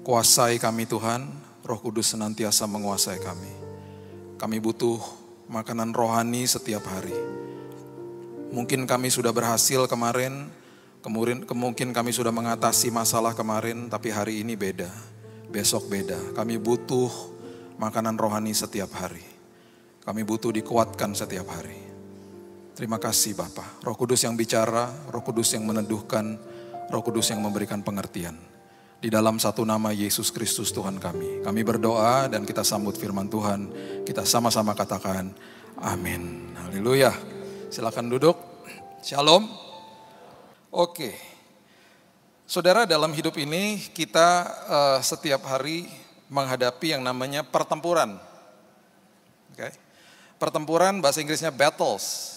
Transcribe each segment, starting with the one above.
Kuasai kami Tuhan, Roh Kudus senantiasa menguasai kami. Kami butuh makanan rohani setiap hari. Mungkin kami sudah berhasil kemarin, mungkin kami sudah mengatasi masalah kemarin, tapi hari ini beda, besok beda. Kami butuh makanan rohani setiap hari. Kami butuh dikuatkan setiap hari. Terima kasih Bapa, Roh Kudus yang bicara, Roh Kudus yang meneduhkan, Roh Kudus yang memberikan pengertian. Di dalam satu nama Yesus Kristus Tuhan kami berdoa dan kita sambut firman Tuhan. Kita sama-sama katakan amin. Haleluya. Silakan duduk. Shalom. Oke. Saudara, dalam hidup ini kita setiap hari menghadapi yang namanya pertempuran. Oke. Pertempuran bahasa Inggrisnya battles.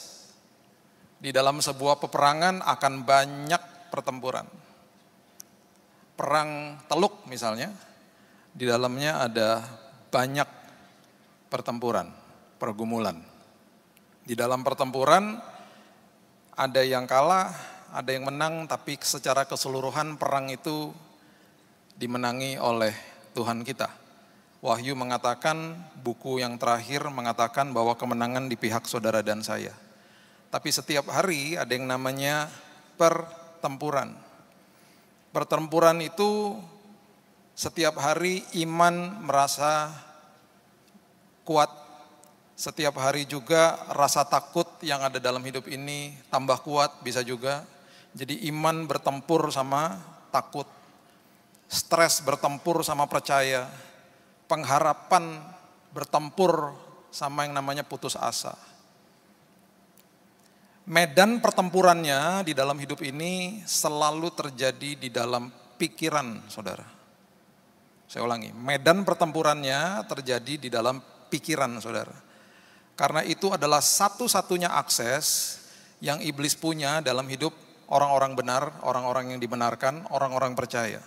Di dalam sebuah peperangan akan banyak pertempuran. Perang Teluk misalnya, di dalamnya ada banyak pertempuran, pergumulan. Di dalam pertempuran ada yang kalah, ada yang menang, tapi secara keseluruhan perang itu dimenangi oleh Tuhan kita. Wahyu mengatakan, buku yang terakhir mengatakan bahwa kemenangan di pihak saudara dan saya. Tapi setiap hari ada yang namanya pertempuran. Pertempuran itu setiap hari iman merasa kuat. Setiap hari juga rasa takut yang ada dalam hidup ini tambah kuat bisa juga. Jadi iman bertempur sama takut. Stres bertempur sama percaya. Pengharapan bertempur sama yang namanya putus asa. Medan pertempurannya di dalam hidup ini selalu terjadi di dalam pikiran saudara. Saya ulangi, medan pertempurannya terjadi di dalam pikiran saudara. Karena itu adalah satu-satunya akses yang iblis punya dalam hidup orang-orang benar, orang-orang yang dibenarkan, orang-orang percaya.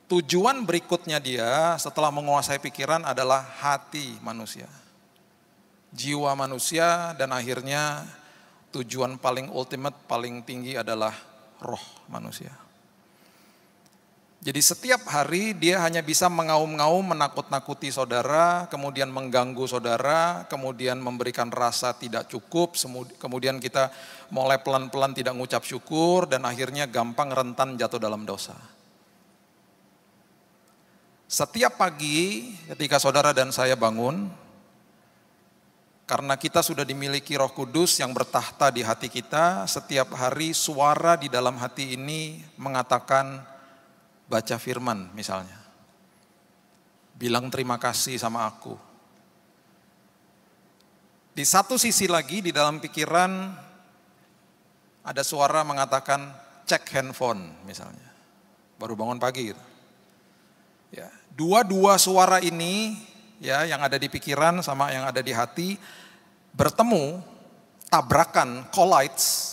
Tujuan berikutnya dia setelah menguasai pikiran adalah hati manusia. Jiwa manusia dan akhirnya tujuan paling ultimate, paling tinggi adalah roh manusia. Jadi setiap hari dia hanya bisa mengaum-ngaum, menakut-nakuti saudara, kemudian mengganggu saudara, kemudian memberikan rasa tidak cukup, kemudian kita mulai pelan-pelan tidak mengucap syukur, dan akhirnya gampang rentan jatuh dalam dosa. Setiap pagi ketika saudara dan saya bangun, karena kita sudah dimiliki Roh Kudus yang bertahta di hati kita, setiap hari suara di dalam hati ini mengatakan, baca firman misalnya. Bilang terima kasih sama aku. Di satu sisi lagi di dalam pikiran ada suara mengatakan cek handphone misalnya. Baru bangun pagi gitu. Ya, dua suara ini ya yang ada di pikiran sama yang ada di hati bertemu, tabrakan, collides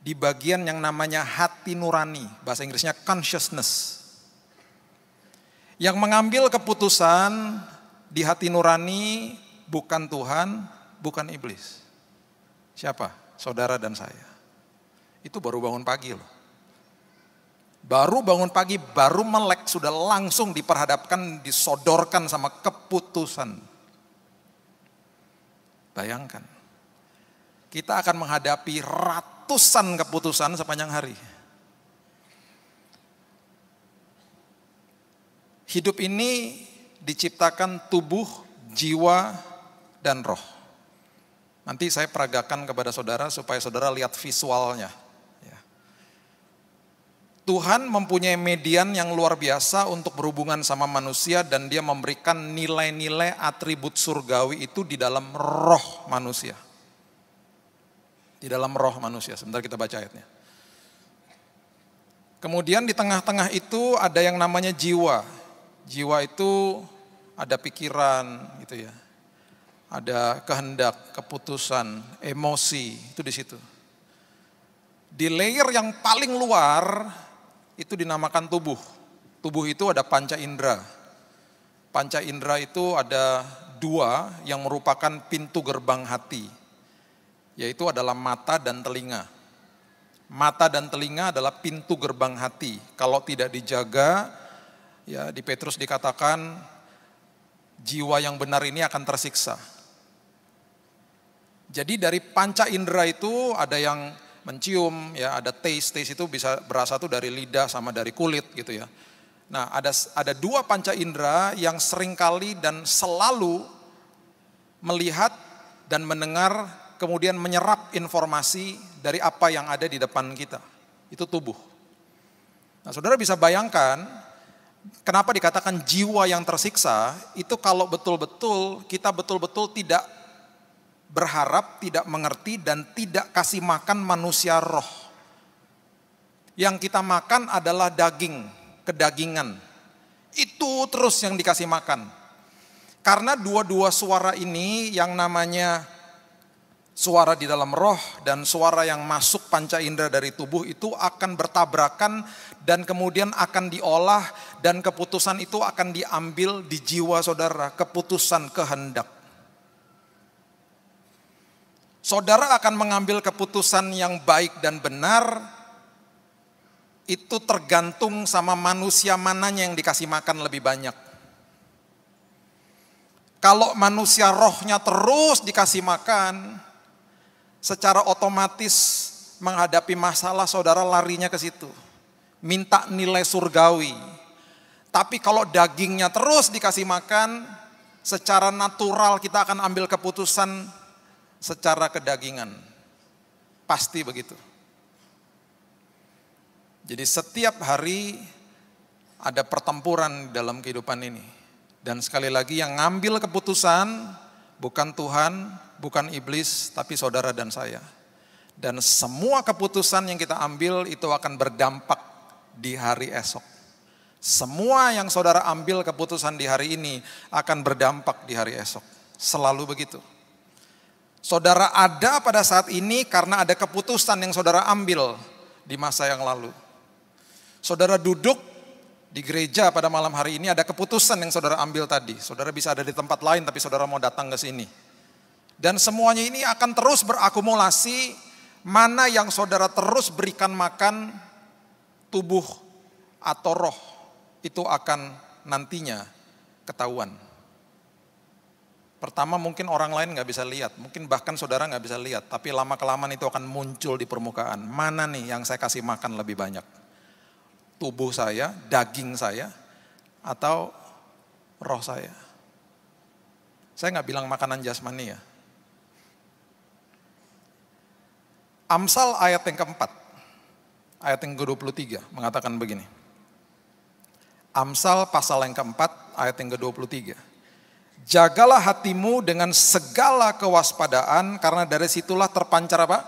di bagian yang namanya hati nurani, bahasa Inggrisnya consciousness. Yang mengambil keputusan di hati nurani bukan Tuhan, bukan iblis. Siapa? Saudara dan saya. Itu baru bangun pagi loh. Baru bangun pagi, baru melek, sudah langsung diperhadapkan, disodorkan sama keputusan. Bayangkan, kita akan menghadapi ratusan keputusan sepanjang hari. Hidup ini diciptakan tubuh, jiwa, dan roh. Nanti saya peragakan kepada saudara supaya saudara lihat visualnya. Tuhan mempunyai median yang luar biasa untuk berhubungan sama manusia dan dia memberikan nilai-nilai atribut surgawi itu di dalam roh manusia. Di dalam roh manusia, sebentar kita baca ayatnya. Kemudian di tengah-tengah itu ada yang namanya jiwa. Jiwa itu ada pikiran gitu ya. Ada kehendak, keputusan, emosi, itu di situ. Di layer yang paling luar itu dinamakan tubuh. Tubuh itu ada panca indera. Panca indera itu ada dua yang merupakan pintu gerbang hati. Yaitu adalah mata dan telinga. Mata dan telinga adalah pintu gerbang hati. Kalau tidak dijaga, ya di Petrus dikatakan jiwa yang benar ini akan tersiksa. Jadi dari panca indera itu ada yang mencium, ya ada taste itu bisa berasal tuh dari lidah sama dari kulit gitu ya. Nah ada dua panca indera yang seringkali dan selalu melihat dan mendengar, kemudian menyerap informasi dari apa yang ada di depan kita. Itu tubuh. Nah, saudara bisa bayangkan kenapa dikatakan jiwa yang tersiksa, itu kalau betul-betul kita betul-betul tidak berharap, tidak mengerti, dan tidak kasih makan manusia roh. Yang kita makan adalah daging, kedagingan. Itu terus yang dikasih makan. Karena dua-dua suara ini yang namanya suara di dalam roh dan suara yang masuk panca indera dari tubuh itu akan bertabrakan dan kemudian akan diolah dan keputusan itu akan diambil di jiwa saudara, keputusan kehendak. Saudara akan mengambil keputusan yang baik dan benar, itu tergantung sama manusia mananya yang dikasih makan lebih banyak. Kalau manusia rohnya terus dikasih makan, secara otomatis menghadapi masalah saudara larinya ke situ. Minta nilai surgawi. Tapi kalau dagingnya terus dikasih makan, secara natural kita akan ambil keputusan secara kedagingan. Pasti begitu. Jadi setiap hari ada pertempuran dalam kehidupan ini. Dan sekali lagi yang ngambil keputusan bukan Tuhan, bukan iblis, tapi saudara dan saya. Dan semua keputusan yang kita ambil itu akan berdampak di hari esok. Semua yang saudara ambil keputusan di hari ini akan berdampak di hari esok. Selalu begitu. Saudara ada pada saat ini karena ada keputusan yang saudara ambil di masa yang lalu. Saudara duduk di gereja pada malam hari ini, ada keputusan yang saudara ambil tadi. Saudara bisa ada di tempat lain tapi saudara mau datang ke sini. Dan semuanya ini akan terus berakumulasi, mana yang saudara terus berikan makan, tubuh atau roh, itu akan nantinya ketahuan. Pertama mungkin orang lain gak bisa lihat, mungkin bahkan saudara gak bisa lihat, tapi lama-kelamaan itu akan muncul di permukaan. Mana nih yang saya kasih makan lebih banyak? Tubuh saya, daging saya, atau roh saya? Saya gak bilang makanan jasmani ya. Amsal ayat yang keempat, ayat yang ke-23 mengatakan begini. Amsal pasal yang keempat, ayat yang ke-23. Jagalah hatimu dengan segala kewaspadaan, karena dari situlah terpancar apa?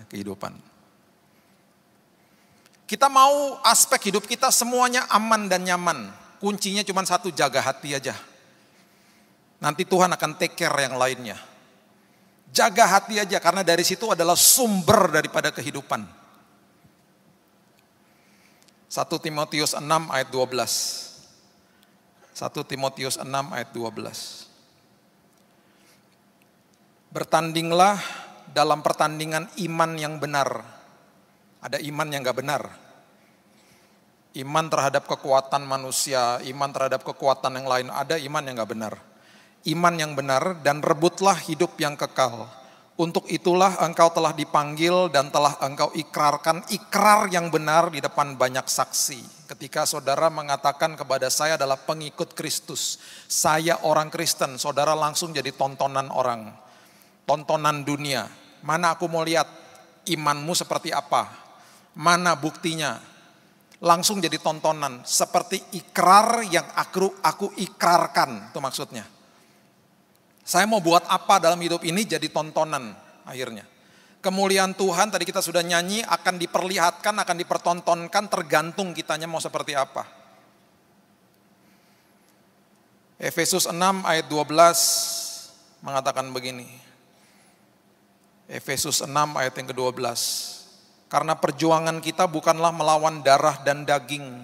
Kehidupan. Kita mau aspek hidup kita semuanya aman dan nyaman. Kuncinya cuma satu, jaga hati aja. Nanti Tuhan akan take care yang lainnya. Jaga hati aja, karena dari situ adalah sumber daripada kehidupan. 1 Timotius 6 ayat 12. 1 Timotius 6 ayat 12. Bertandinglah dalam pertandingan iman yang benar. Ada iman yang gak benar. Iman terhadap kekuatan manusia, iman terhadap kekuatan yang lain. Ada iman yang gak benar. Iman yang benar, dan rebutlah hidup yang kekal. Untuk itulah engkau telah dipanggil dan telah engkau ikrarkan ikrar yang benar di depan banyak saksi. Ketika saudara mengatakan kepada saya adalah pengikut Kristus, saya orang Kristen, saudara langsung jadi tontonan orang, tontonan dunia. Mana aku mau lihat imanmu seperti apa, mana buktinya. Langsung jadi tontonan, seperti ikrar yang aku ikrarkan, itu maksudnya. Saya mau buat apa dalam hidup ini jadi tontonan akhirnya. Kemuliaan Tuhan tadi kita sudah nyanyi akan diperlihatkan, akan dipertontonkan, tergantung kitanya mau seperti apa. Efesus 6 ayat 12 mengatakan begini. Efesus 6 ayat yang ke-12. Karena perjuangan kita bukanlah melawan darah dan daging,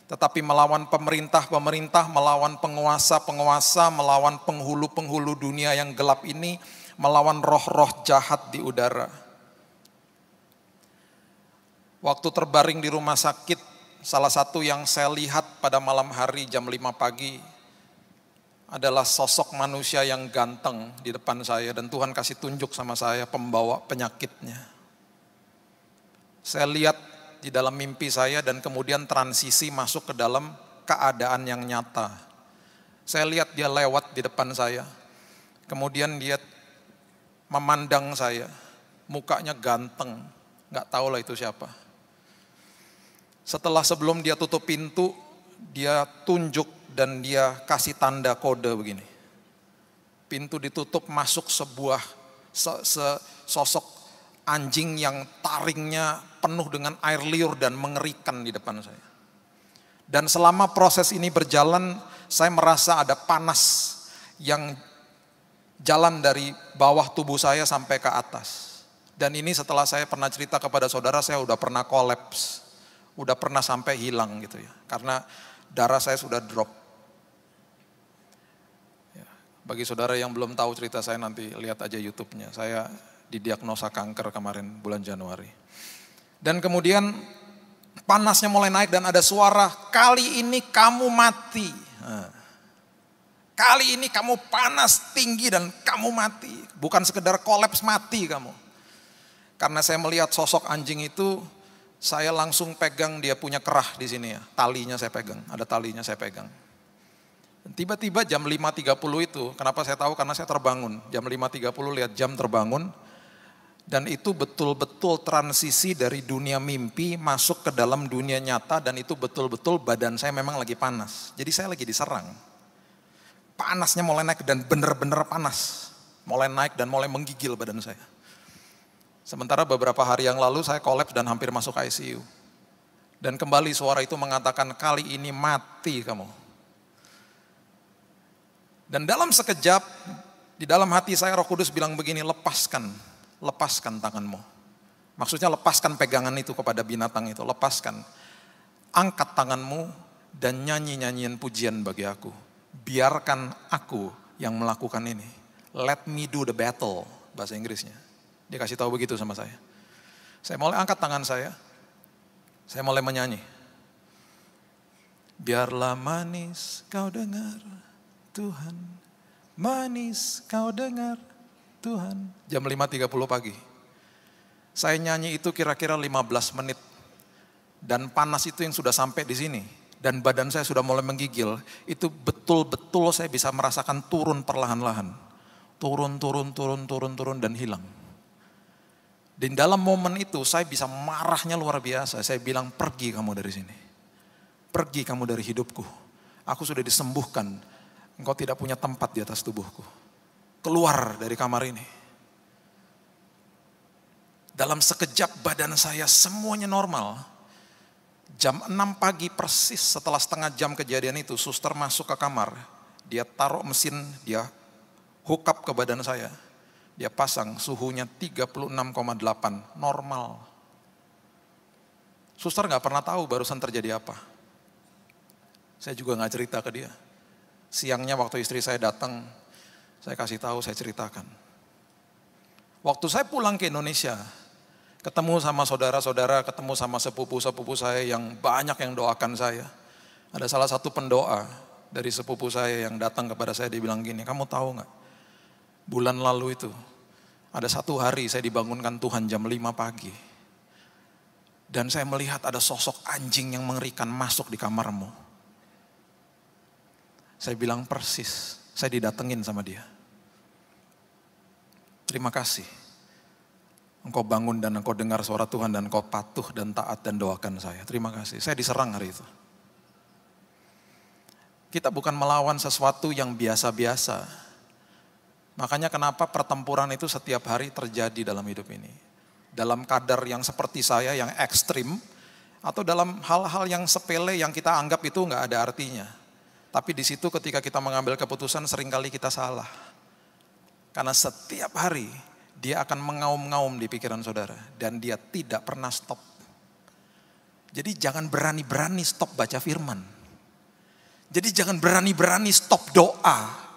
tetapi melawan pemerintah-pemerintah, melawan penguasa-penguasa, melawan penghulu-penghulu dunia yang gelap ini, melawan roh-roh jahat di udara. Waktu terbaring di rumah sakit, salah satu yang saya lihat pada malam hari jam 5 pagi adalah sosok manusia yang ganteng di depan saya dan Tuhan kasih tunjuk sama saya pembawa penyakitnya. Saya lihat di dalam mimpi saya dan kemudian transisi masuk ke dalam keadaan yang nyata. Saya lihat dia lewat di depan saya, kemudian dia memandang saya, mukanya ganteng, gak tahu lah itu siapa. Setelah sebelum dia tutup pintu, dia tunjuk dan dia kasih tanda kode begini. Pintu ditutup, masuk sebuah sosok anjing yang taringnya penuh dengan air liur dan mengerikan di depan saya. Dan selama proses ini berjalan, saya merasa ada panas yang jalan dari bawah tubuh saya sampai ke atas. Dan ini setelah saya pernah cerita kepada saudara, saya udah pernah kolaps. Udah pernah sampai hilang gitu ya. Karena darah saya sudah drop. Ya, bagi saudara yang belum tahu cerita saya, nanti lihat aja YouTube-nya. Saya didiagnosa kanker kemarin bulan Januari. Dan kemudian panasnya mulai naik dan ada suara, kali ini kamu mati. Kali ini kamu panas tinggi dan kamu mati. Bukan sekedar kolaps, mati kamu. Karena saya melihat sosok anjing itu, saya langsung pegang dia punya kerah di sini ya. Talinya saya pegang, ada talinya saya pegang. Tiba-tiba jam 5.30 itu, kenapa saya tahu? Karena saya terbangun. Jam 5.30 lihat jam terbangun. Dan itu betul-betul transisi dari dunia mimpi masuk ke dalam dunia nyata. Dan itu betul-betul badan saya memang lagi panas. Jadi saya lagi diserang. Panasnya mulai naik dan benar-benar panas. Mulai naik dan mulai menggigil badan saya. Sementara beberapa hari yang lalu saya kolaps dan hampir masuk ICU. Dan kembali suara itu mengatakan, kali ini mati kamu. Dan dalam sekejap, di dalam hati saya Roh Kudus bilang begini, lepaskan tanganmu. Maksudnya lepaskan pegangan itu kepada binatang itu, lepaskan. Angkat tanganmu dan nyanyi-nyanyian pujian bagi aku. Biarkan aku yang melakukan ini. Let me do the battle, bahasa Inggrisnya. Dia kasih tahu begitu sama saya. Saya mulai angkat tangan saya mulai menyanyi. Biarlah manis kau dengar Tuhan, manis kau dengar Tuhan. Jam 5.30 pagi. Saya nyanyi itu kira-kira 15 menit. Dan panas itu yang sudah sampai di sini. Dan badan saya sudah mulai menggigil. Itu betul-betul saya bisa merasakan turun perlahan-lahan. Turun dan hilang. Dan dalam momen itu saya bisa marahnya luar biasa. Saya bilang, pergi kamu dari sini. Pergi kamu dari hidupku. Aku sudah disembuhkan. Engkau tidak punya tempat di atas tubuhku. Keluar dari kamar ini. Dalam sekejap badan saya semuanya normal. Jam 6 pagi persis setelah setengah jam kejadian itu, suster masuk ke kamar. Dia taruh mesin, dia hook up ke badan saya. Dia pasang suhunya 36,8, normal. Suster gak pernah tahu barusan terjadi apa. Saya juga gak cerita ke dia. Siangnya waktu istri saya datang, saya kasih tahu, saya ceritakan. Waktu saya pulang ke Indonesia, ketemu sama saudara-saudara, ketemu sama sepupu-sepupu saya yang banyak yang doakan saya. Ada salah satu pendoa dari sepupu saya yang datang kepada saya, dia bilang gini, kamu tahu gak? Bulan lalu itu, ada satu hari saya dibangunkan Tuhan jam 5 pagi. Dan saya melihat ada sosok anjing yang mengerikan masuk di kamarmu. Saya bilang persis, saya didatengin sama dia. Terima kasih. Engkau bangun dan engkau dengar suara Tuhan dan engkau patuh dan taat dan doakan saya. Terima kasih, saya diserang hari itu. Kita bukan melawan sesuatu yang biasa-biasa. Makanya kenapa pertempuran itu setiap hari terjadi dalam hidup ini. Dalam kadar yang seperti saya, yang ekstrim, atau dalam hal-hal yang sepele yang kita anggap itu nggak ada artinya. Tapi di situ ketika kita mengambil keputusan seringkali kita salah. Karena setiap hari dia akan mengaum-ngaum di pikiran saudara. Dan dia tidak pernah stop. Jadi jangan berani-berani stop baca firman. Jadi jangan berani-berani stop doa.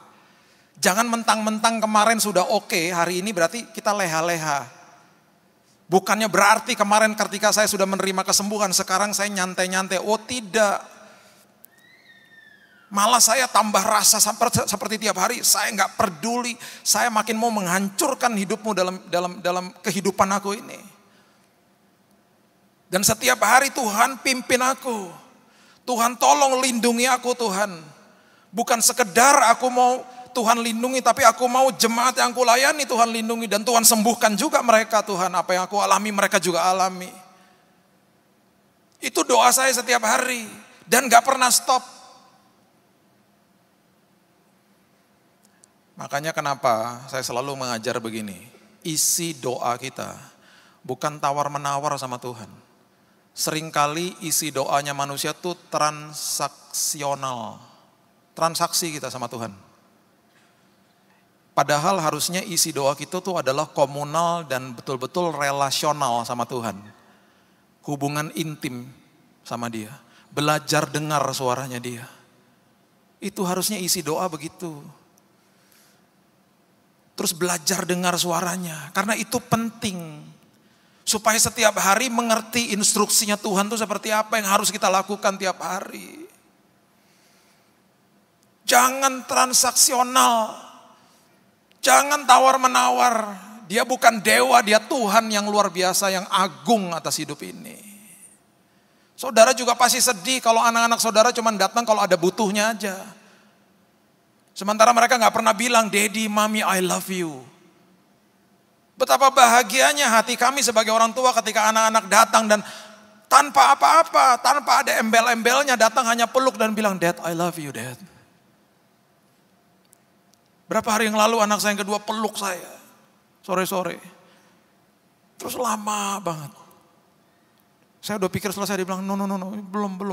Jangan mentang-mentang kemarin sudah oke, hari ini berarti kita leha-leha. Bukannya berarti kemarin ketika saya sudah menerima kesembuhan, sekarang saya nyantai-nyantai. Oh tidak. Malah saya tambah rasa seperti tiap hari, saya nggak peduli, saya makin mau menghancurkan hidupmu dalam kehidupan aku ini. Dan setiap hari Tuhan pimpin aku. Tuhan tolong lindungi aku Tuhan. Bukan sekedar aku mau Tuhan lindungi, tapi aku mau jemaat yang aku layani Tuhan lindungi. Dan Tuhan sembuhkan juga mereka Tuhan. Apa yang aku alami mereka juga alami. Itu doa saya setiap hari. Dan gak pernah stop. Makanya kenapa saya selalu mengajar begini. Isi doa kita bukan tawar-menawar sama Tuhan. Seringkali isi doanya manusia tuh transaksional. Transaksi kita sama Tuhan. Padahal harusnya isi doa kita tuh adalah komunal dan betul-betul relasional sama Tuhan. Hubungan intim sama Dia. Belajar dengar suaranya Dia. Itu harusnya isi doa begitu. Terus belajar dengar suaranya. Karena itu penting. Supaya setiap hari mengerti instruksinya Tuhan itu seperti apa yang harus kita lakukan tiap hari. Jangan transaksional. Jangan tawar-menawar. Dia bukan dewa, dia Tuhan yang luar biasa, yang agung atas hidup ini. Saudara juga pasti sedih kalau anak-anak saudara cuma datang kalau ada butuhnya aja. Sementara mereka gak pernah bilang, Daddy, Mommy, I love you. Betapa bahagianya hati kami sebagai orang tua ketika anak-anak datang dan tanpa apa-apa, tanpa ada embel-embelnya datang hanya peluk dan bilang, Dad, I love you, Dad. Berapa hari yang lalu anak saya yang kedua peluk saya, sore-sore. Terus lama banget. Saya udah pikir selesai, dia bilang, no,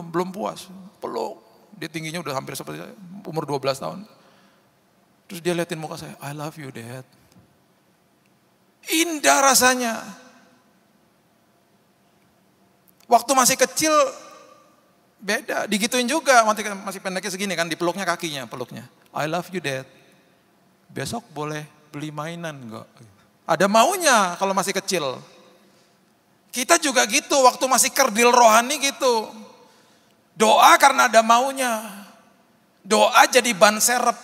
belum puas. Peluk, dia tingginya udah hampir seperti saya, umur 12 tahun. Terus dia liatin muka saya, I love you, Dad. Indah rasanya. Waktu masih kecil beda, digituin juga, masih pendeknya segini kan, dipeluknya kakinya, peluknya. I love you, Dad. Besok boleh beli mainan enggak? Ada maunya kalau masih kecil. Kita juga gitu, waktu masih kerdil rohani gitu. Doa karena ada maunya. Doa jadi ban serep.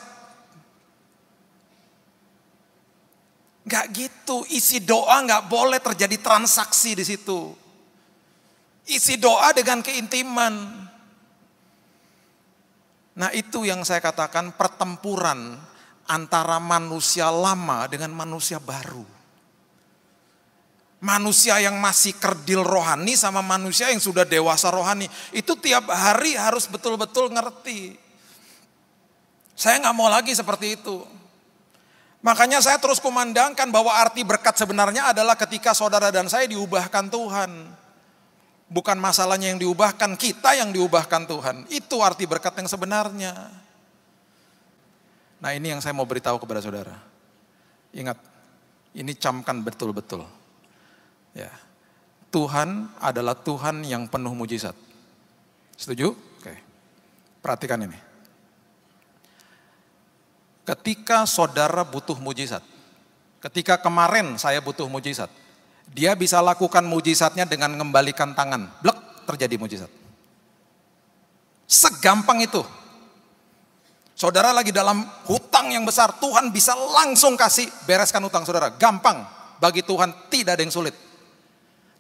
Enggak gitu, isi doa enggak boleh terjadi transaksi di situ. Isi doa dengan keintiman. Nah itu yang saya katakan pertempuran antara manusia lama dengan manusia baru. Manusia yang masih kerdil rohani sama manusia yang sudah dewasa rohani. Itu tiap hari harus betul-betul ngerti. Saya gak mau lagi seperti itu. Makanya saya terus kumandangkan bahwa arti berkat sebenarnya adalah ketika saudara dan saya diubahkan Tuhan. Bukan masalahnya yang diubahkan, kita yang diubahkan Tuhan. Itu arti berkat yang sebenarnya. Nah ini yang saya mau beritahu kepada saudara. Ingat, ini camkan betul-betul. Ya, Tuhan adalah Tuhan yang penuh mujizat. Setuju? Oke. Perhatikan ini. Ketika saudara butuh mujizat, ketika kemarin saya butuh mujizat, dia bisa lakukan mujizatnya dengan mengembalikan tangan. Blek, terjadi mujizat. Segampang itu. Saudara lagi dalam hutang yang besar, Tuhan bisa langsung kasih bereskan hutang saudara. Gampang, bagi Tuhan tidak ada yang sulit.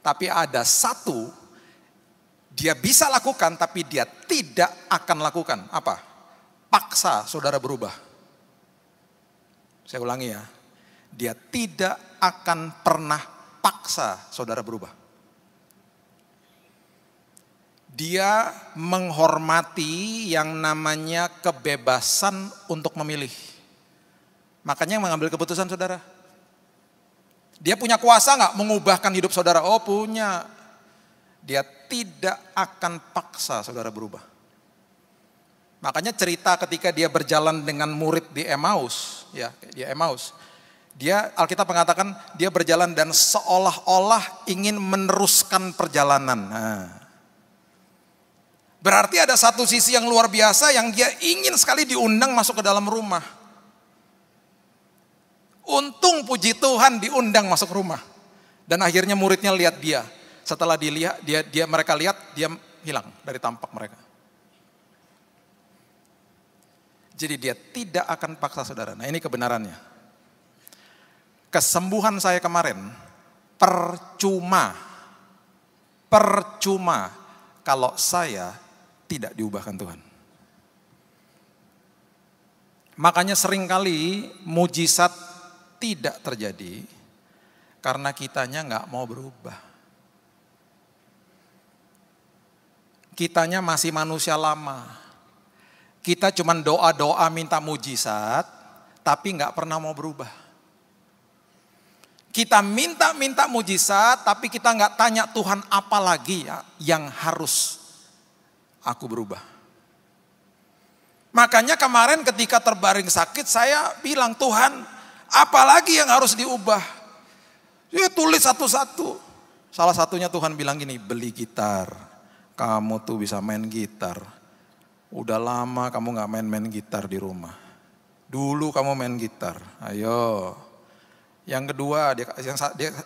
Tapi ada satu, dia bisa lakukan tapi dia tidak akan lakukan. Apa? Paksa saudara berubah. Saya ulangi ya, dia tidak akan pernah paksa saudara berubah. Dia menghormati yang namanya kebebasan untuk memilih. Makanya yang mengambil keputusan saudara. Dia punya kuasa nggak mengubahkan hidup saudara? Oh punya. Dia tidak akan paksa saudara berubah. Makanya cerita ketika dia berjalan dengan murid di Emmaus, ya di Emmaus. Dia Alkitab mengatakan dia berjalan dan seolah-olah ingin meneruskan perjalanan. Nah. Berarti ada satu sisi yang luar biasa yang dia ingin sekali diundang masuk ke dalam rumah. Untung puji Tuhan diundang masuk rumah. Dan akhirnya muridnya lihat dia. Setelah dilihat, mereka lihat, dia hilang dari tampak mereka. Jadi dia tidak akan paksa saudara. Nah ini kebenarannya. Kesembuhan saya kemarin percuma kalau saya tidak diubahkan Tuhan. Makanya seringkali mujizat tidak terjadi karena kitanya nggak mau berubah. Kitanya masih manusia lama. Kita cuma doa-doa minta mujizat, tapi nggak pernah mau berubah. Kita minta mujizat, tapi kita nggak tanya Tuhan apa lagi ya yang harus aku berubah. Makanya kemarin ketika terbaring sakit saya bilang, Tuhan apa lagi yang harus diubah? Ya tulis satu-satu. Salah satunya Tuhan bilang gini, beli gitar. Kamu tuh bisa main gitar. Udah lama kamu gak main-main gitar di rumah. Dulu kamu main gitar, ayo. Yang kedua,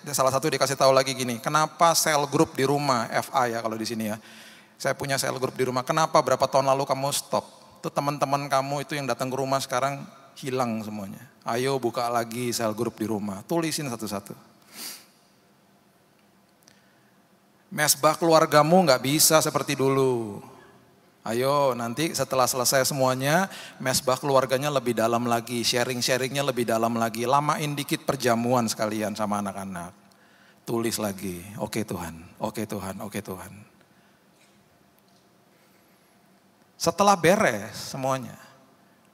salah satu dikasih tahu lagi gini, kenapa sel grup di rumah, FA ya kalau di sini ya. Saya punya sel grup di rumah, kenapa berapa tahun lalu kamu stop? Itu teman-teman kamu itu yang datang ke rumah sekarang hilang semuanya. Ayo buka lagi sel grup di rumah, tulisin satu-satu. Mesbah keluargamu gak bisa seperti dulu. Ayo nanti setelah selesai semuanya, mesbah keluarganya lebih dalam lagi, sharing-sharingnya lebih dalam lagi. Lamain dikit perjamuan sekalian sama anak-anak. Tulis lagi, oke Tuhan, oke Tuhan, oke Tuhan. Setelah beres semuanya,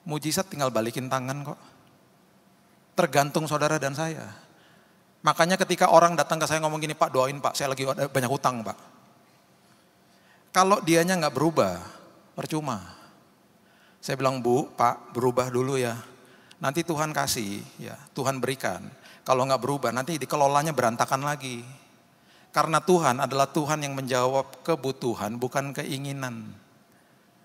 mujizat tinggal balikin tangan kok. Tergantung saudara dan saya. Makanya ketika orang datang ke saya ngomong gini, Pak doain Pak, saya lagi ada banyak hutang Pak. Kalau dianya gak berubah, percuma. Saya bilang, Bu, Pak berubah dulu ya. Nanti Tuhan kasih, ya Tuhan berikan. Kalau gak berubah nanti dikelolanya berantakan lagi. Karena Tuhan adalah Tuhan yang menjawab kebutuhan, bukan keinginan.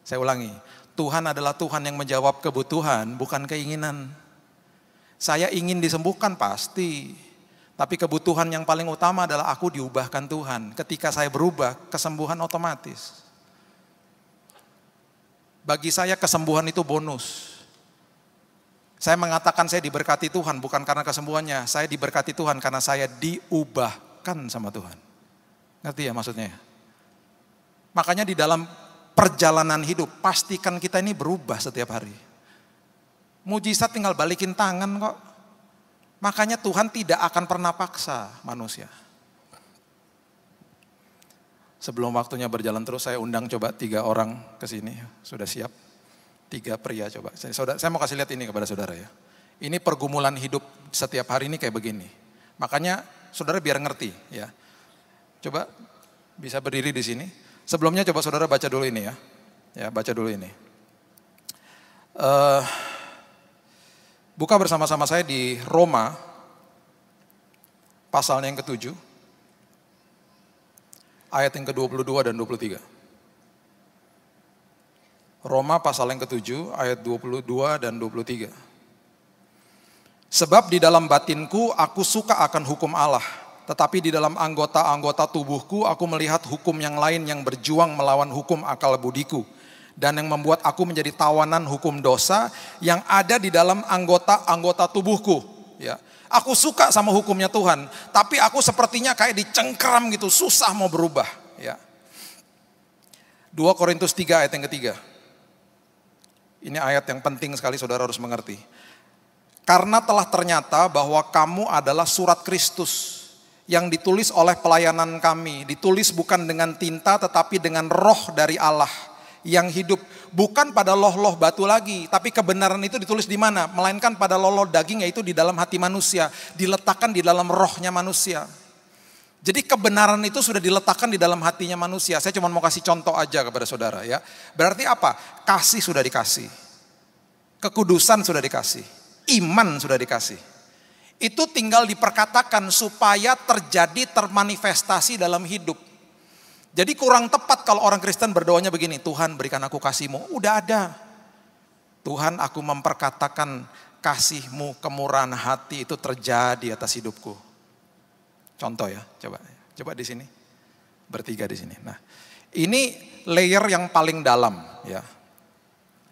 Saya ulangi, Tuhan adalah Tuhan yang menjawab kebutuhan, bukan keinginan. Saya ingin disembuhkan pasti. Tapi kebutuhan yang paling utama adalah aku diubahkan Tuhan. Ketika saya berubah, kesembuhan otomatis. Bagi saya kesembuhan itu bonus. Saya mengatakan saya diberkati Tuhan bukan karena kesembuhannya. Saya diberkati Tuhan karena saya diubahkan sama Tuhan. Ngerti ya maksudnya? Makanya di dalam perjalanan hidup, pastikan kita ini berubah setiap hari. Mujizat tinggal balikin tangan kok. Makanya Tuhan tidak akan pernah paksa manusia. Sebelum waktunya berjalan terus, saya undang coba 3 orang ke sini. Sudah siap? 3 pria coba. Saya mau kasih lihat ini kepada saudara ya. Ini pergumulan hidup setiap hari ini kayak begini. Makanya saudara biar ngerti ya. Coba bisa berdiri di sini. Sebelumnya coba saudara baca dulu ini ya. Ya baca dulu ini. Buka bersama-sama saya di Roma, pasalnya yang ke-7, ayat yang ke-22 dan 23. Roma pasal yang ke-7, ayat 22 dan 23. Sebab di dalam batinku aku suka akan hukum Allah, tetapi di dalam anggota-anggota tubuhku aku melihat hukum yang lain yang berjuang melawan hukum akal budiku. Dan yang membuat aku menjadi tawanan hukum dosa yang ada di dalam anggota-anggota tubuhku. Ya, aku suka sama hukumnya Tuhan, tapi aku sepertinya kayak dicengkeram gitu, susah mau berubah. Ya. 2 Korintus 3 ayat yang ketiga. Ini ayat yang penting sekali saudara harus mengerti. Karena telah ternyata bahwa kamu adalah surat Kristus yang ditulis oleh pelayanan kami. Ditulis bukan dengan tinta tetapi dengan roh dari Allah yang hidup, bukan pada loh-loh batu lagi, tapi kebenaran itu ditulis di mana? Melainkan pada loh-loh daging, yaitu di dalam hati manusia, diletakkan di dalam rohnya manusia. Jadi kebenaran itu sudah diletakkan di dalam hatinya manusia. Saya cuma mau kasih contoh aja kepada saudara ya. Berarti apa? Kasih sudah dikasih, kekudusan sudah dikasih, iman sudah dikasih. Itu tinggal diperkatakan supaya termanifestasi dalam hidup. Jadi kurang tepat kalau orang Kristen berdoanya begini, Tuhan berikan aku kasih-Mu. Udah ada. Tuhan aku memperkatakan kasih-Mu, kemurahan hati itu terjadi atas hidupku. Contoh ya, coba di sini. Bertiga di sini. Nah, ini layer yang paling dalam ya.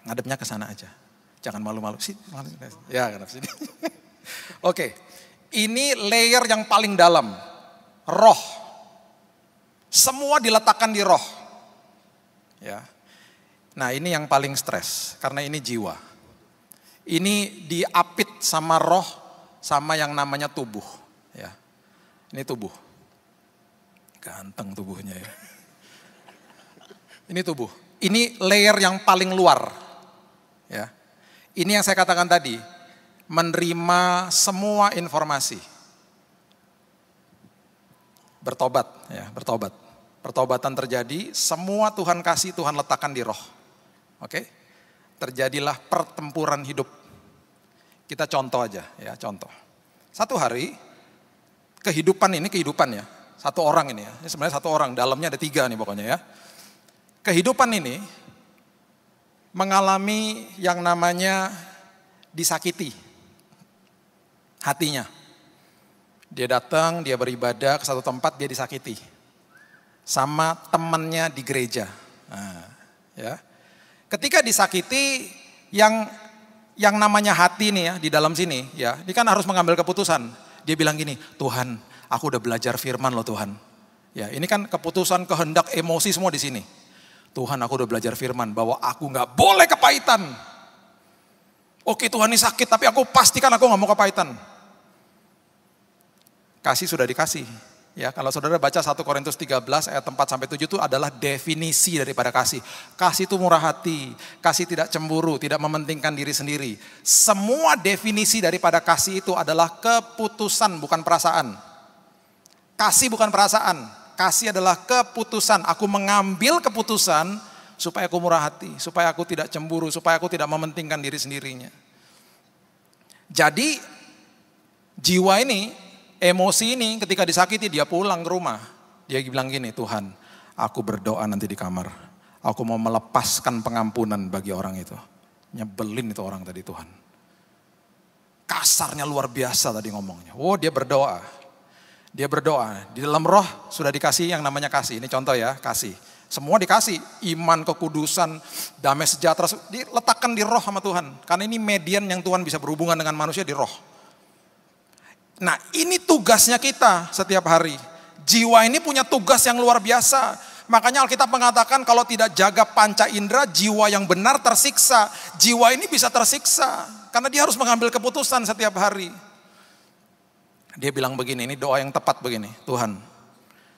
Ngadepnya ke sana aja. Jangan malu-malu sih. Ya, ngadep sini. Oke. Ini layer yang paling dalam. Roh. Semua diletakkan di roh. Ya. Nah, ini yang paling stres karena ini jiwa. Ini diapit sama roh sama yang namanya tubuh, ya. Ini tubuh. Ganteng tubuhnya ya. Ini tubuh. Ini layer yang paling luar. Ya. Ini yang saya katakan tadi, menerima semua informasi. Bertobat, ya, bertobat. Pertobatan terjadi, semua Tuhan kasih, Tuhan letakkan di roh. Oke? Terjadilah pertempuran hidup. Kita contoh aja, ya, contoh. Satu hari, kehidupan ya. Satu orang ini ya. Ini sebenarnya satu orang, dalamnya ada 3 nih pokoknya ya. Kehidupan ini mengalami yang namanya disakiti. Hatinya. Dia datang, dia beribadah ke satu tempat, dia disakiti. Sama temannya di gereja. Nah, ya. Ketika disakiti, yang namanya hati nih ya, di dalam sini ya, ini kan harus mengambil keputusan. Dia bilang gini, Tuhan, aku udah belajar firman loh Tuhan. Ya, ini kan keputusan, kehendak, emosi semua di sini. Tuhan, aku udah belajar firman bahwa aku nggak boleh kepahitan. Oke Tuhan, ini sakit tapi aku pastikan aku nggak mau kepahitan. Kasih sudah dikasih. Ya, kalau saudara baca 1 Korintus 13 ayat 4-7 itu adalah definisi daripada kasih. Kasih itu murah hati, kasih tidak cemburu, tidak mementingkan diri sendiri. Semua definisi daripada kasih itu adalah keputusan, bukan perasaan. Kasih bukan perasaan, kasih adalah keputusan. Aku mengambil keputusan supaya aku murah hati, supaya aku tidak cemburu, supaya aku tidak mementingkan diri sendirinya. Jadi jiwa ini, emosi ini ketika disakiti dia pulang ke rumah. Dia bilang gini, Tuhan aku berdoa nanti di kamar. Aku mau melepaskan pengampunan bagi orang itu. Nyebelin itu orang tadi Tuhan. Kasarnya luar biasa tadi ngomongnya. Oh dia berdoa. Dia berdoa. Di dalam roh sudah dikasih yang namanya kasih. Ini contoh ya, kasih. Semua dikasih. Iman, kekudusan, damai sejahtera. Diletakkan di roh sama Tuhan. Karena ini median yang Tuhan bisa berhubungan dengan manusia di roh. Nah ini tugasnya kita setiap hari. Jiwa ini punya tugas yang luar biasa. Makanya Alkitab mengatakan kalau tidak jaga panca indera, jiwa yang benar tersiksa. Jiwa ini bisa tersiksa. Karena dia harus mengambil keputusan setiap hari. Dia bilang begini, ini doa yang tepat begini. Tuhan,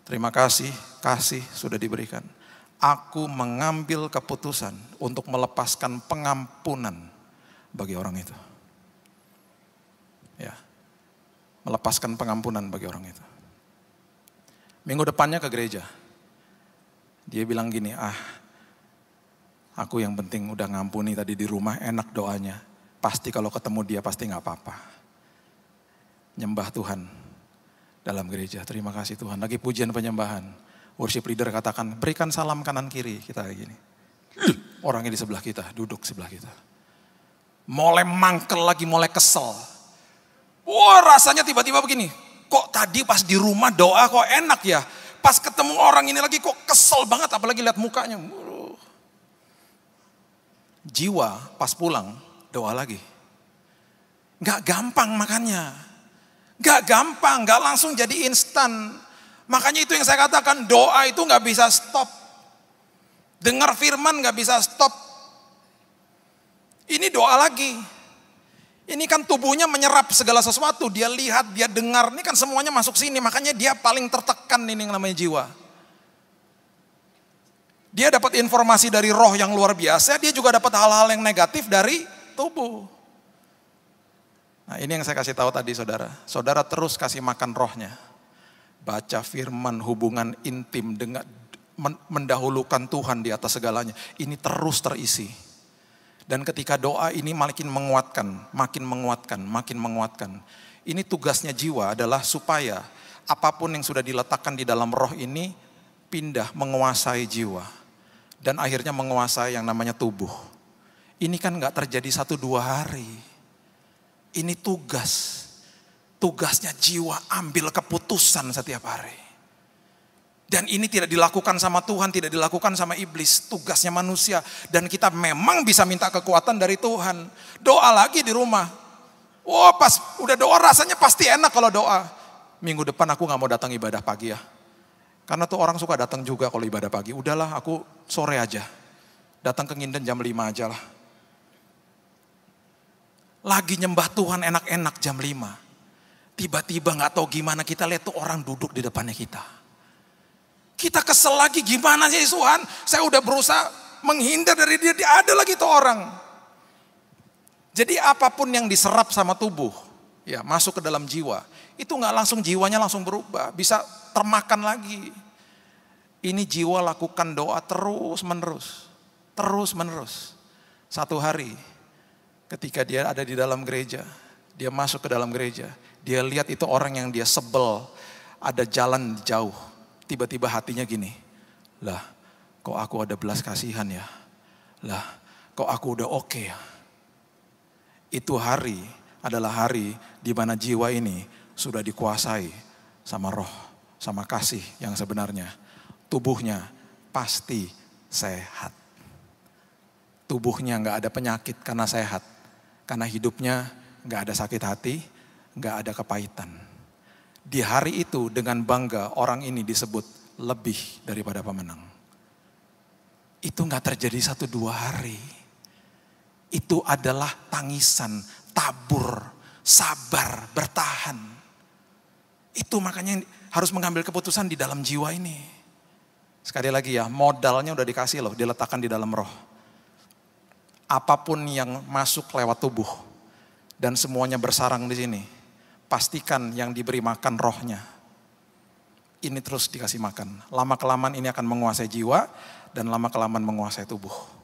terima kasih, kasih sudah diberikan. Aku mengambil keputusan untuk melepaskan pengampunan bagi orang itu. Ya. Melepaskan pengampunan bagi orang itu. Minggu depannya ke gereja. Dia bilang gini, aku yang penting udah ngampuni tadi di rumah, enak doanya. Pasti kalau ketemu dia pasti gak apa-apa. Nyembah Tuhan dalam gereja. Terima kasih Tuhan. Lagi pujian penyembahan. Worship leader katakan, berikan salam kanan kiri. Kita kayak gini. Orangnya di sebelah kita, duduk sebelah kita. Mulai mangkel lagi, mulai kesel. Wah rasanya tiba-tiba begini, kok tadi pas di rumah doa kok enak ya, pas ketemu orang ini lagi kok kesel banget apalagi lihat mukanya. Jiwa pas pulang doa lagi. Gak gampang makannya, gak gampang, gak langsung jadi instan. Makanya itu yang saya katakan, doa itu gak bisa stop. Dengar firman gak bisa stop. Ini doa lagi. Ini kan tubuhnya menyerap segala sesuatu, dia lihat, dia dengar, ini kan semuanya masuk sini, makanya dia paling tertekan ini yang namanya jiwa. Dia dapat informasi dari roh yang luar biasa, dia juga dapat hal-hal yang negatif dari tubuh. Nah ini yang saya kasih tahu tadi saudara, saudara terus kasih makan rohnya. Baca firman, hubungan intim, dengan mendahulukan Tuhan di atas segalanya, ini terus terisi. Dan ketika doa ini makin menguatkan, makin menguatkan, makin menguatkan. Ini tugasnya jiwa adalah supaya apapun yang sudah diletakkan di dalam roh ini pindah menguasai jiwa. Dan akhirnya menguasai yang namanya tubuh. Ini kan gak terjadi 1-2 hari. Ini tugas. Tugasnya jiwa ambil keputusan setiap hari. Dan ini tidak dilakukan sama Tuhan, tidak dilakukan sama iblis. Tugasnya manusia. Dan kita memang bisa minta kekuatan dari Tuhan. Doa lagi di rumah. Oh pas udah doa rasanya pasti enak kalau doa. Minggu depan aku gak mau datang ibadah pagi ya. Karena tuh orang suka datang juga kalau ibadah pagi. Udahlah aku sore aja. Datang ke Nginden jam 5 aja lah. Lagi nyembah Tuhan enak-enak jam 5. Tiba-tiba gak tahu gimana kita lihat tuh orang duduk di depannya kita. Kita kesel lagi, gimana sih Tuhan? Saya udah berusaha menghindar dari dia, ada lagi tuh orang. Jadi apapun yang diserap sama tubuh, ya masuk ke dalam jiwa, itu gak langsung jiwanya langsung berubah, bisa termakan lagi. Ini jiwa lakukan doa terus menerus. Satu hari ketika dia ada di dalam gereja, dia masuk ke dalam gereja, dia lihat itu orang yang dia sebel, ada jalan jauh. Tiba-tiba hatinya gini, lah kok aku ada belas kasihan ya, lah kok aku udah oke ya. Itu hari adalah hari di mana jiwa ini sudah dikuasai sama roh, sama kasih yang sebenarnya. Tubuhnya pasti sehat. Tubuhnya gak ada penyakit karena sehat. Karena hidupnya gak ada sakit hati, gak ada kepahitan. Di hari itu dengan bangga orang ini disebut lebih daripada pemenang. Itu gak terjadi 1-2 hari. Itu adalah tangisan, tabur, sabar, bertahan. Itu makanya harus mengambil keputusan di dalam jiwa ini. Sekali lagi ya, modalnya udah dikasih loh, diletakkan di dalam roh. Apapun yang masuk lewat tubuh dan semuanya bersarang di sini, pastikan yang diberi makan rohnya. Ini terus dikasih makan. Lama-kelamaan ini akan menguasai jiwa dan lama-kelamaan menguasai tubuh.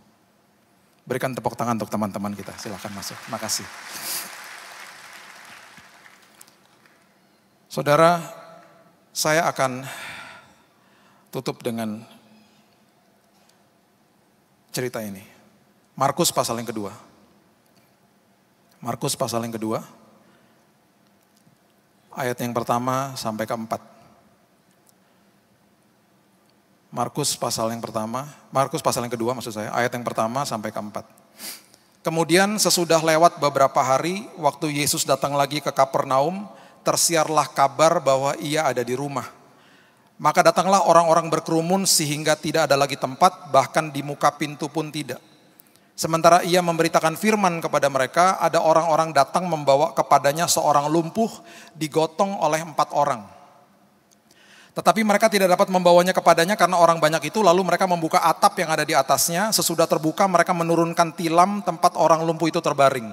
Berikan tepuk tangan untuk teman-teman kita. Silakan masuk. Makasih. Saudara, saya akan tutup dengan cerita ini. Markus pasal yang kedua. Markus pasal yang kedua. Ayat yang pertama sampai keempat. Markus pasal yang kedua maksud saya, ayat yang pertama sampai keempat. Kemudian sesudah lewat beberapa hari, waktu Yesus datang lagi ke Kapernaum, tersiarlah kabar bahwa ia ada di rumah. Maka datanglah orang-orang berkerumun sehingga tidak ada lagi tempat, bahkan di muka pintu pun tidak. Sementara ia memberitakan firman kepada mereka, ada orang-orang datang membawa kepadanya seorang lumpuh digotong oleh 4 orang. Tetapi mereka tidak dapat membawanya kepadanya karena orang banyak itu, lalu mereka membuka atap yang ada di atasnya. Sesudah terbuka mereka menurunkan tilam tempat orang lumpuh itu terbaring.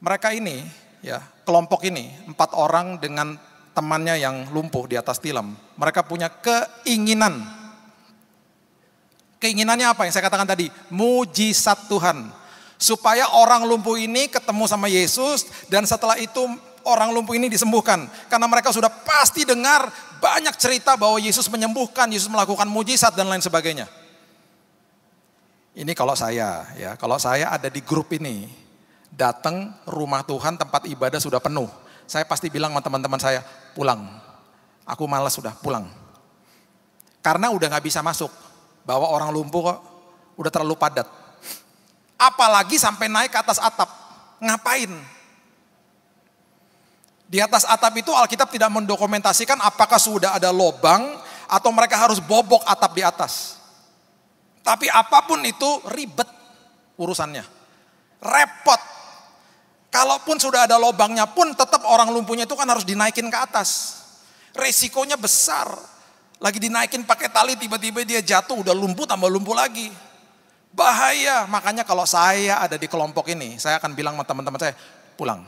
Mereka ini, ya kelompok ini, 4 orang dengan temannya yang lumpuh di atas tilam. Mereka punya keinginan. Keinginannya apa yang saya katakan tadi? Mujizat Tuhan. Supaya orang lumpuh ini ketemu sama Yesus dan setelah itu orang lumpuh ini disembuhkan. Karena mereka sudah pasti dengar banyak cerita bahwa Yesus menyembuhkan, Yesus melakukan mujizat dan lain sebagainya. Ini kalau saya ada di grup ini, datang rumah Tuhan tempat ibadah sudah penuh. Saya pasti bilang sama teman-teman saya, pulang. Aku malas sudah pulang. Karena udah gak bisa masuk. Bahwa orang lumpuh kok udah terlalu padat. Apalagi sampai naik ke atas atap. Ngapain? Di atas atap itu Alkitab tidak mendokumentasikan apakah sudah ada lobang atau mereka harus bobok atap di atas. Tapi apapun itu ribet urusannya. Repot. Kalaupun sudah ada lobangnya pun tetap orang lumpuhnya itu kan harus dinaikin ke atas. Resikonya besar. Lagi dinaikin pakai tali, tiba-tiba dia jatuh, udah lumpuh tambah lumpuh lagi. Bahaya, makanya kalau saya ada di kelompok ini, saya akan bilang sama teman-teman saya, pulang.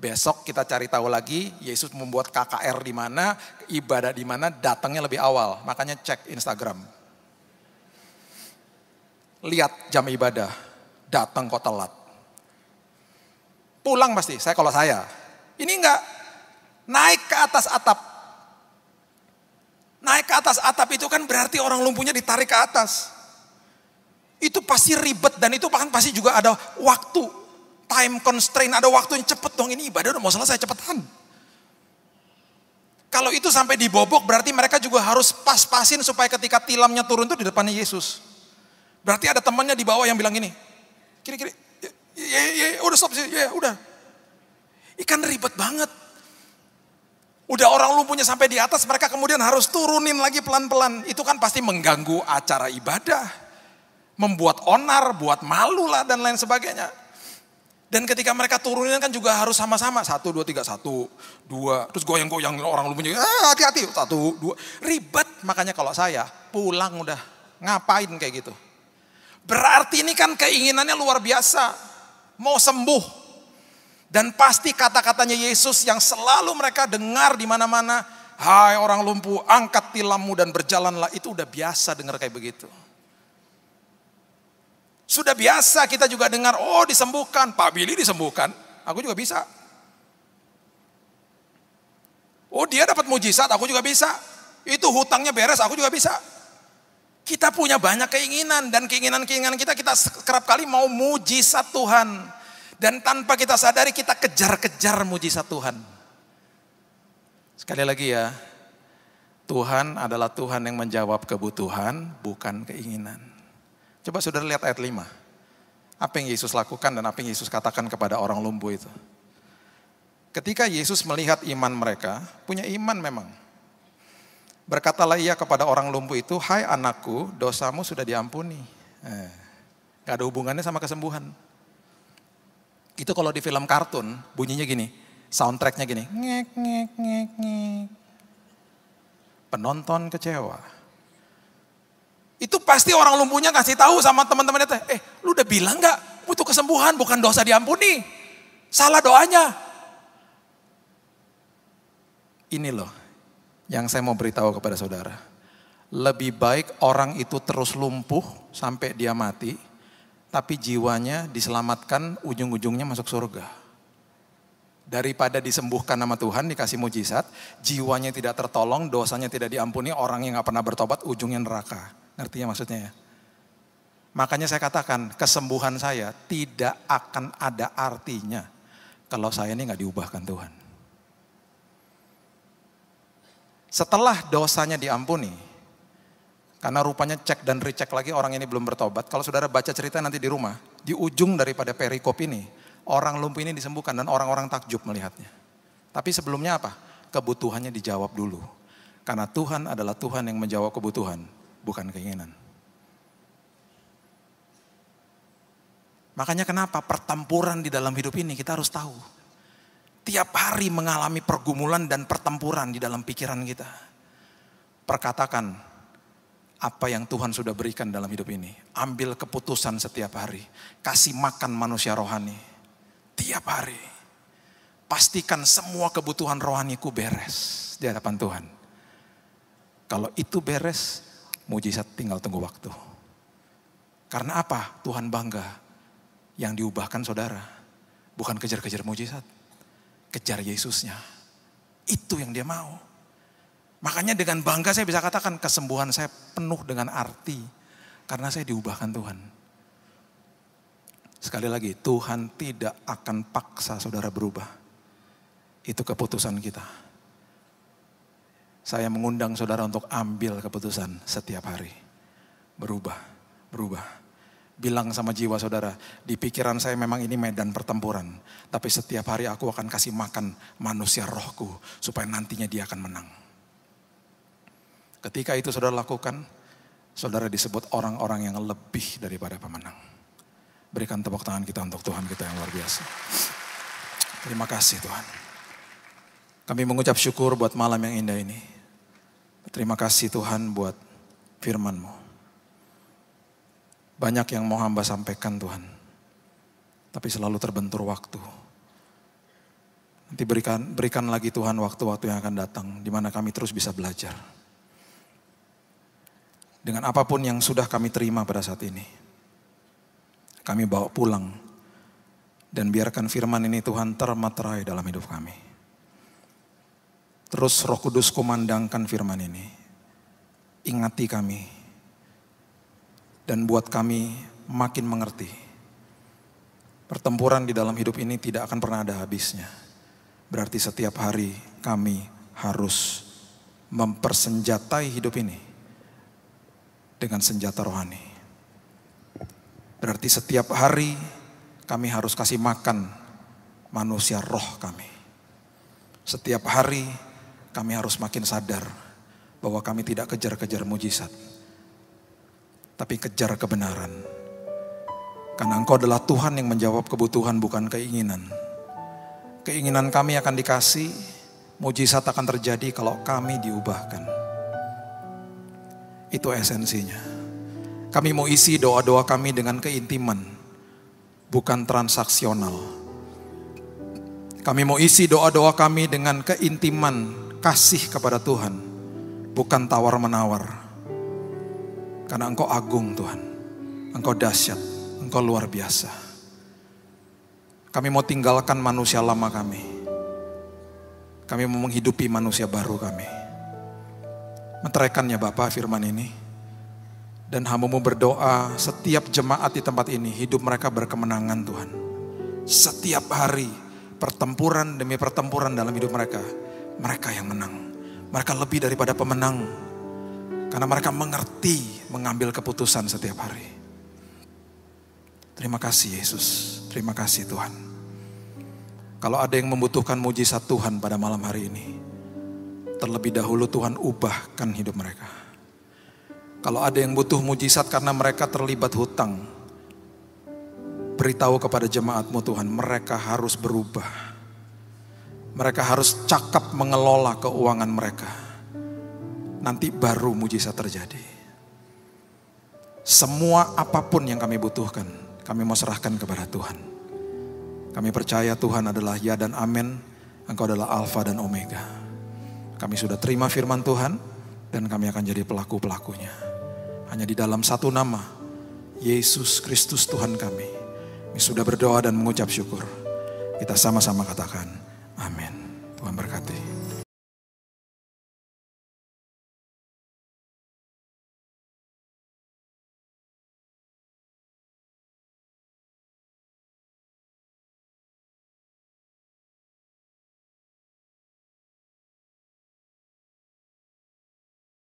Besok kita cari tahu lagi, Yesus membuat KKR di mana, ibadah di mana, datangnya lebih awal. Makanya cek Instagram. Lihat jam ibadah, datang kok telat. Pulang pasti, kalau saya. Ini enggak, naik ke atas atap. Naik ke atas atap itu kan berarti orang lumpuhnya ditarik ke atas. Itu pasti ribet dan itu bahkan pasti juga ada waktu, time constraint, ada waktu yang cepet dong, ini ibadah udah mau selesai cepetan. Kalau itu sampai dibobok berarti mereka juga harus pas-pasin supaya ketika tilamnya turun tuh di depannya Yesus. Berarti ada temannya di bawah yang bilang gini, kiri-kiri, ya, udah stop sih, ya udah. Ikan ribet banget. Udah orang lumpuhnya sampai di atas, mereka kemudian harus turunin lagi pelan-pelan. Itu kan pasti mengganggu acara ibadah. Membuat onar, buat malu lah dan lain sebagainya. Dan ketika mereka turunin kan juga harus sama-sama. 1, 2, 3, 1, 2. Terus goyang-goyang orang lumpuhnya, hati-hati, 1, 2. Ribet, makanya kalau saya pulang udah. Ngapain kayak gitu. Berarti ini kan keinginannya luar biasa. Mau sembuh. Dan pasti kata-katanya Yesus yang selalu mereka dengar di mana-mana, hai orang lumpuh, angkat tilammu dan berjalanlah. Itu udah biasa dengar kayak begitu. Sudah biasa kita juga dengar, oh disembuhkan, Pak Billy disembuhkan, aku juga bisa. Oh dia dapat mujizat, aku juga bisa. Itu hutangnya beres, aku juga bisa. Kita punya banyak keinginan dan keinginan-keinginan kita kerap kali mau mujizat Tuhan. Dan tanpa kita sadari kita kejar-kejar mujizat Tuhan. Sekali lagi ya, Tuhan adalah Tuhan yang menjawab kebutuhan, bukan keinginan. Coba saudara lihat ayat 5. Apa yang Yesus lakukan dan apa yang Yesus katakan kepada orang lumpuh itu. Ketika Yesus melihat iman mereka, punya iman memang. Berkatalah ia kepada orang lumpuh itu, hai anakku, dosamu sudah diampuni. Gak ada hubungannya sama kesembuhan. Itu kalau di film kartun bunyinya gini, soundtracknya gini, ngek ngek ngek ngek. Penonton kecewa. Itu pasti orang lumpuhnya kasih tahu sama teman-temannya, lu udah bilang nggak butuh kesembuhan bukan dosa diampuni, salah doanya. Ini loh yang saya mau beritahu kepada saudara. Lebih baik orang itu terus lumpuh sampai dia mati. Tapi jiwanya diselamatkan, ujung-ujungnya masuk surga. Daripada disembuhkan nama Tuhan, dikasih mujizat, jiwanya tidak tertolong, dosanya tidak diampuni, orang yang gak pernah bertobat, ujungnya neraka. Ngerti ya maksudnya ya? Makanya saya katakan, kesembuhan saya tidak akan ada artinya kalau saya ini gak diubahkan Tuhan. Setelah dosanya diampuni, karena rupanya cek dan recheck lagi orang ini belum bertobat. Kalau saudara baca cerita nanti di rumah, di ujung daripada perikop ini, orang lumpuh ini disembuhkan dan orang-orang takjub melihatnya. Tapi sebelumnya apa? Kebutuhannya dijawab dulu. Karena Tuhan adalah Tuhan yang menjawab kebutuhan, bukan keinginan. Makanya kenapa pertempuran di dalam hidup ini kita harus tahu. Tiap hari mengalami pergumulan dan pertempuran di dalam pikiran kita. Perkatakan apa yang Tuhan sudah berikan dalam hidup ini. Ambil keputusan setiap hari. Kasih makan manusia rohani. Tiap hari. Pastikan semua kebutuhan rohaniku beres di hadapan Tuhan. Kalau itu beres, mujizat tinggal tunggu waktu. Karena apa? Tuhan bangga. Yang diubahkan saudara. Bukan kejar-kejar mujizat. Kejar Yesusnya. Itu yang dia mau. Makanya dengan bangga saya bisa katakan kesembuhan saya penuh dengan arti. Karena saya diubahkan Tuhan. Sekali lagi, Tuhan tidak akan paksa saudara berubah. Itu keputusan kita. Saya mengundang saudara untuk ambil keputusan setiap hari. Berubah. Bilang sama jiwa saudara, di pikiran saya memang ini medan pertempuran. Tapi setiap hari aku akan kasih makan manusia rohku. Supaya nantinya dia akan menang. Ketika itu saudara lakukan, saudara disebut orang-orang yang lebih daripada pemenang. Berikan tepuk tangan kita untuk Tuhan kita yang luar biasa. Terima kasih Tuhan. Kami mengucap syukur buat malam yang indah ini. Terima kasih Tuhan buat firman-Mu. Banyak yang mau hamba sampaikan Tuhan. Tapi selalu terbentur waktu. Nanti berikan lagi Tuhan waktu-waktu yang akan datang. Di mana kami terus bisa belajar. Dengan apapun yang sudah kami terima pada saat ini. Kami bawa pulang. Dan biarkan firman ini Tuhan termaterai dalam hidup kami. Terus Roh Kudus kumandangkan firman ini. Ingati kami. Dan buat kami makin mengerti. Pertempuran di dalam hidup ini tidak akan pernah ada habisnya. Berarti setiap hari kami harus mempersenjatai hidup ini dengan senjata rohani. Berarti setiap hari kami harus kasih makan manusia roh kami. Setiap hari kami harus makin sadar bahwa kami tidak kejar-kejar mujizat, tapi kejar kebenaran. Karena Engkau adalah Tuhan yang menjawab kebutuhan, bukan keinginan. Keinginan kami akan dikasih, mujizat akan terjadi kalau kami diubahkan. Itu esensinya. Kami mau isi doa-doa kami dengan keintiman, bukan transaksional. Kami mau isi doa-doa kami dengan keintiman, kasih kepada Tuhan, bukan tawar-menawar. Karena Engkau agung Tuhan, Engkau dahsyat, Engkau luar biasa. Kami mau tinggalkan manusia lama kami. Kami mau menghidupi manusia baru kami. Meteraikannya Bapak firman ini. Dan hamba-Mu berdoa setiap jemaat di tempat ini hidup mereka berkemenangan Tuhan. Setiap hari pertempuran demi pertempuran dalam hidup mereka, mereka yang menang. Mereka lebih daripada pemenang. Karena mereka mengerti mengambil keputusan setiap hari. Terima kasih Yesus, terima kasih Tuhan. Kalau ada yang membutuhkan mujizat Tuhan pada malam hari ini, terlebih dahulu Tuhan ubahkan hidup mereka. Kalau ada yang butuh mujizat karena mereka terlibat hutang, beritahu kepada jemaat-Mu Tuhan, mereka harus berubah. Mereka harus cakap mengelola keuangan mereka. Nanti baru mujizat terjadi. Semua apapun yang kami butuhkan, kami mau serahkan kepada Tuhan. Kami percaya Tuhan adalah ya dan amin. Engkau adalah Alfa dan Omega. Kami sudah terima firman Tuhan dan kami akan jadi pelaku-pelakunya. Hanya di dalam satu nama, Yesus Kristus Tuhan kami. Kami sudah berdoa dan mengucap syukur. Kita sama-sama katakan, amin. Tuhan berkati.